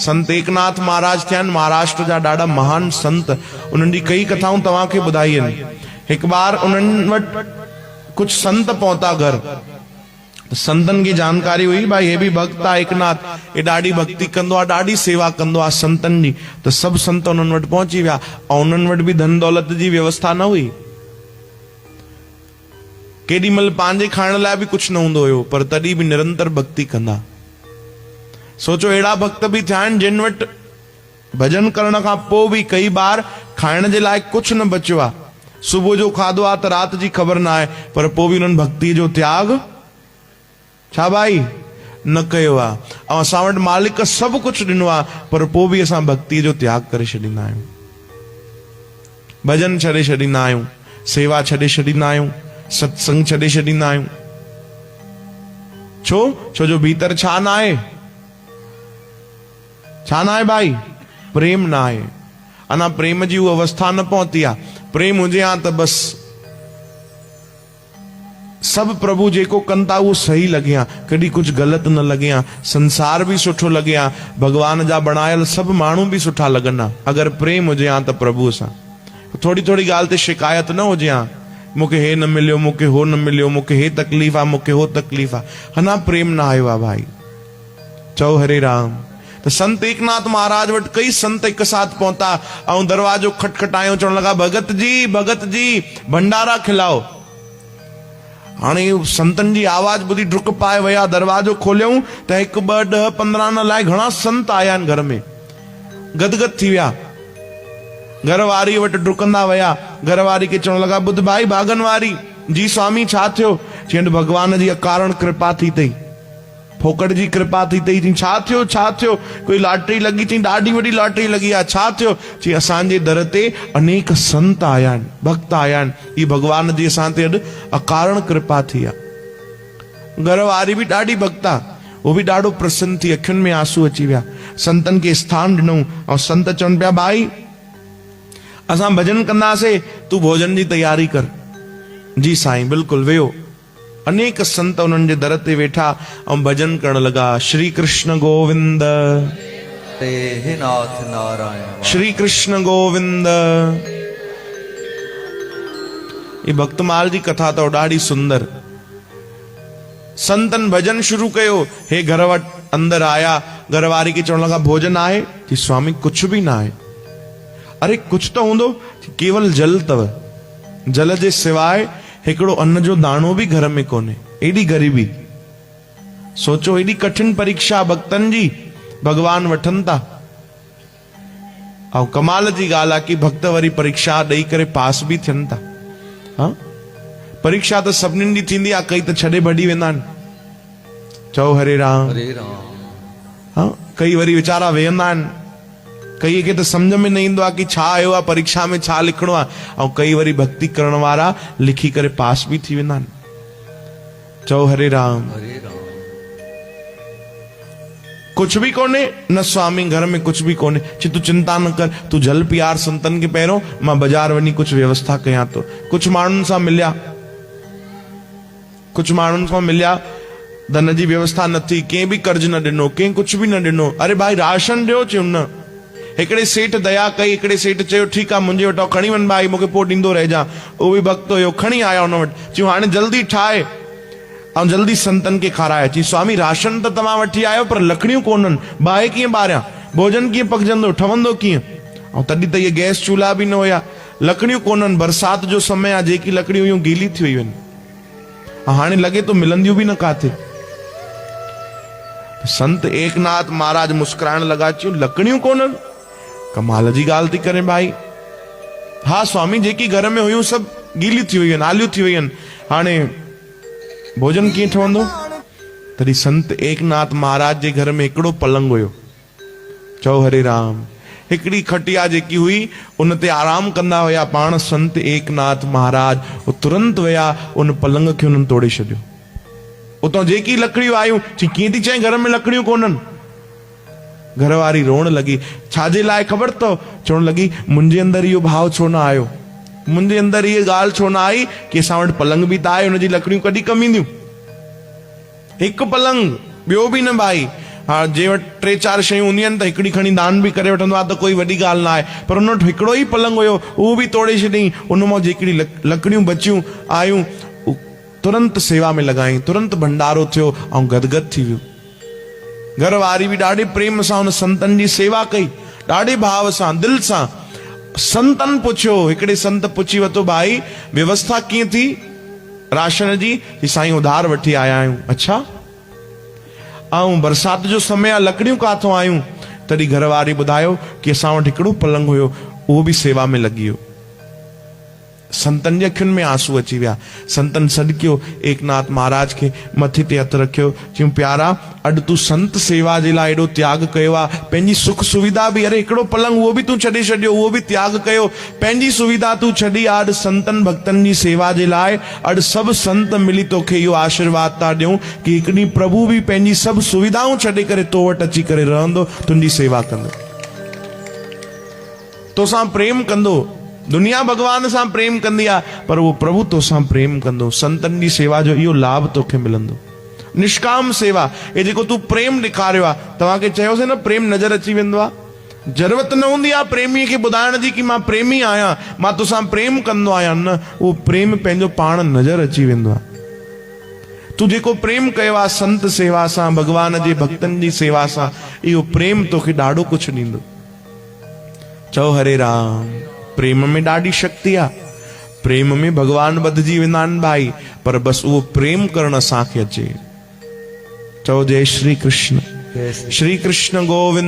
संत एकनाथ महाराज थिया महाराष्ट्र जा ॾाढा महान संत। उन्हनि जी कई कथाऊं तव्हांखे ॿुधाई आहिनि। हिकु बार उन्हनि वटि कुछ संत पहुता घर, संतन की जानकारी हुई भाई ये भी भक्त आहे एकनाथ, ये ॾाढी भक्ति कंदो आहे, ॾाढी सेवा कंदो आहे संतन जी। तो सब संत उन्हनि वटि पहुची विया ऐं उन्हनि वटि भी धन दौलत जी व्यवस्था न हुई। केॾी महिल पंहिंजे खाइण लाइ भी कुछ न हूंदो हुयो, पर तॾहिं भी निरंतर भक्ति कंदा। सोचो अहिड़ा भक्त भी थिया आहिनि जिन वटि भजन करण खां पोइ भी कई बार खाइण जे लाइ कुछ न बचियो आहे। सुबुह जो खाधो आहे त राति जी ख़बर न आहे, पर पोइ भी उन्हनि भक्ति जो त्याग छा भाई न कयो आहे। ऐं असां वटि मालिक सभु कुझु ॾिनो आहे, पर पोइ भी असां भक्ति जो त्याग करे छॾींदा आहियूं, भजन छॾे छॾींदा आहियूं, सेवा छॾे छॾींदा आहियूं, सत्संग छॾे छॾींदा आहियूं। छो जो भीतर छा न आहे, छा न आहे भाई, प्रेम न आहे। अञा प्रेम जी उहा अवस्था न पहुती आहे। प्रेम हुजे हा त बस सब प्रभु जेको कनि था उहो सही लगे हा, कॾहिं कुछ गलत न लगे हा, संसार भी सुठो लगे हा, भगवान जा बणायल सब माण्हू भी सुठा लगन हा। अगर प्रेम हुजे हा त प्रभु सां थोड़ी थोड़ी ॻाल्हि ते शिकायत न हुजे हा, मूंखे हे न मिलियो, मूंखे हो न मिलियो, मूंखे हे तकलीफ़ आहे, मूंखे हो तकलीफ़ आहे। अञा प्रेम न आयो आहे भाई। चओ हरे राम। तो संत एकनाथ महाराज वटि कई संत एक साथ पहुता ऐं दरवाजो खटखटायो, चवण लगा भगत जी भंडारा खिलाओ। हाणे संतन जी आवाज ॿुधी डुक पाए विया, दरवाजो खोलियऊं त 1 2 10 15 न लाइ घणा संत आया आहिनि घर में। गदगद थी विया, घरवारी वटि डुकंदा विया। घरवारी खे चवण लगा ॿुध भाई भागन वारी जी स्वामी छा थियो? चवनि भगवान जी अकारण कृपा थी अथई, फोकट जी कृपा थी अथई। छा थियो? कोई लॉटरी लगी? चई ॾाढी वॾी लॉटरी लगी आहे। छा थियो? चई असांजे दर ते अनेक संत आया आहिनि, भक्त आया आहिनि, ई भगवान जी असां ते अॼु अकारण कृपा थी आहे। घरवारी भी ॾाढी भक्त आहे, वो भी ॾाढो प्रसन्न थी, अखियुनि में आंसू अची विया। संतन खे स्थान ॾिनऊं ऐं संत चवनि पिया भाई असां भजन कंदासीं, तू भोजन जी तैयारी कर। जी साईं बिल्कुलु। वेहो। अनेक संत उन्हनि जे दर ते वेठा ऐं भजन करण लगा। श्री कृष्ण गोविंद हे नाथ नारायण, श्री कृष्ण गोविंद। ये भक्तमाल जी कथा तो ॾाढी सुंदर। संतन भजन शुरू कयो। हे घर वटि अंदर आया, घरवारी खे चवण लगा भोजन आहे? कि स्वामी कुछ भी ना आहे। अरे कुछ तो हूंदो? केवल जल तव, जल जे सिवाय हिकिड़ो अन्न जो दाणो भी घर में कोने। एडी गरीबी। सोचो एडी कठिन परीक्षा भक्तन जी भगवान वठन था। ऐं कमाल जी ॻाल्हि आहे कि भक्त वरी परीक्षा ॾेई करे पास भी थियनि था। हाँ, परीक्षा तो सभिनीनि जी थींदी आहे, कई तो छॾे भॼी वेंदा आहिनि। चओ हरे राम। हरे राम। हाँ, कई वरी वीचारा वेहंदा आहिनि, कई खे तो समझ में न ईंदो आहे कि छा आयो आहे, परीक्षा में छा लिखणो आहे। ऐं कई वरी भक्ति करण वारा लिखी करे पास भी थी वेंदा आहिनि। चओ हरे राम। हरे राम। कुछ भी कोने न स्वामी, घर में कुछ भी कोने। ची तू चिंता न कर, तू जल पियार संतन के पहिरों, मां बाजार वञी कुछ व्यवस्था कयां तो। कुछ माण्हुनि सां मिलिया, कुछ माण्हुनि सां मिलिया, धन जी व्यवस्था न थी, कंहिं भी कर्ज न ॾिनो, कंहिं कुछ भी न ॾिनो। अरे भाई राशन ॾियो? चयो न। हिकिड़े सेठ दया कई, हिकिड़े सेठ चयो ठीकु आहे मुंहिंजे वटि खणी वञ भाई, मूंखे पोइ ॾींदो रहिजां। उहो भी भक्त हुयो, खणी आया हुन वटि। चयो हाणे जल्दी ठाहे ऐं जल्दी संतन खे खाराए। चई स्वामी राशन त तव्हां वठी आयो, पर लकड़ियूं कोन्हनि, बाहि कीअं ॿारियां, भोजन कीअं पकजंदो, ठहंदो कीअं? ऐं तॾहिं त इहे गैस चूल्हा भी न हुया, लकड़ियूं कोन्हनि, बरसाति जो समय आहे, जेकी लकड़ियूं हुयूं गीली थी वियूं आहिनि। हाणे लॻे तो मिलंदियूं भी न काथे। संत एकनाथ महाराज मुस्कुराइण लगा। चयो लकड़ियूं कोन्हनि? कमाल जी ॻाल्हि थी करे भाई। हा स्वामी, जेकी घर में हुयूं सभु गीली थी वयूं आहिनि, आलियूं थी वयूं आहिनि, हाणे भोजन कीअं ठहंदो? तॾहिं संत एकनाथ महाराज जे घर में हिकिड़ो पलंग हुयो। चओ हरे राम। हिकिड़ी खटिया जेकी हुई उन ते आराम कंदा हुया पाण संत एकनाथ महाराज। वो तुरंत विया, उन पलंग खे उन्हनि तोड़े छॾियो। उतां जेकी लकड़ियूं आयूं, कीअं थी चई घर में लकड़ियूं कोन्हनि? घरवारी रोण लगी। छाजे लाइ ख़बर अथव? चवण लगी मुंहिंजे अंदरि इहो भाव छो न आयो, मुंहिंजे अंदरि इहा ॻाल्हि छो न आई कि असां वटि पलंग बि त आहे, हुनजी लकड़ियूं कॾहिं कम ईंदियूं? हिकु पलंग, ॿियो बि न भाई। हाँ जे वटि 3-4 शयूं हूंदियूं आहिनि त हिकिड़ी खणी दान बि करे वठंदो आहे त कोई वॾी ॻाल्हि न आहे, पर उन वटि हिकिड़ो ई पलंग हुयो, उहो बि तोड़े छॾियईं। उन मां जेकड़ी लकड़ियूं बचियूं आयूं तुरंत सेवा में लॻाई, तुरंत भंडारो थियो ऐं गदगद थी वियो। घर वारी बि ॾाढे प्रेम सां हुन संतनि जी सेवा कई, ॾाढे भाव सां दिलि सां। संतनि पुछियो, हिकिड़े संत पुछी वरितो, भाई व्यवस्था कीअं थी राशन जी? कि साईं उधार वठी आया आहियूं। अच्छा, ऐं बरसाति जो समय आहे, लकड़ियूं काथों आयूं? तॾहिं घर वारी ॿुधायो कि असां वटि हिकिड़ो पलंग हुयो, उहो बि सेवा में लॻी वियो। संतन जी अखियुनि में आंसू अची विया। संतन सॾकियो एकनाथ महाराज खे, मथे ते हथ रखियो, चयूं प्यारा अॼु तूं संत सेवा जे लाइ एॾो त्याग कयो आहे, पंहिंजी सुख सुविधा बि, अरे हिकिड़ो पलंग उहो बि तूं छॾे छॾियो, उहो बि त्याग कयो, पंहिंजी सुविधा तूं छॾी आहे अॼु संतन भक्तनि जी सेवा जे लाइ। अॼु सभु संत मिली तोखे इहो आशीर्वाद था ॾियूं कि हिकु ॾींहुं प्रभु बि पंहिंजी सभु सुविधाऊं छॾे करे तो वटि अची करे रहंदो, तुंहिंजी सेवा कंदो, तोसां प्रेम कंदो। दुनिया भगवान सां प्रेम कंदी आहे, पर वो प्रभु तोसां प्रेम कंदो। संतन जी सेवा जो इहो लाभ तोखे मिलंदो। निष्काम सेवा, ये जेको तूं प्रेम ॾेखारियो आहे, तव्हांखे चयोसीं न प्रेम नज़र अची वेंदो आहे। ज़रूरत न हूंदी आहे प्रेमीअ खे ॿुधाइण जी कि मां प्रेमी आहियां, मां तोसां प्रेम कंदो आहियां, न, उहो प्रेम पंहिंजो पाण नज़र अची वेंदो आहे। तूं जेको प्रेम कयो आहे संत सेवा सां, भगवान जे भक्तनि जी सेवा सां, इहो प्रेम तोखे ॾाढो कुझु ॾींदो। चओ हरे राम। प्रेम में ॾाढी शक्ति आहे, प्रेम में भगवान बदिजी वेंदा आहिनि भाई, पर बसि उहो प्रेम करणु असांखे अचे। चओ जय श्री कृष्ण। श्री कृष्ण गोविंद।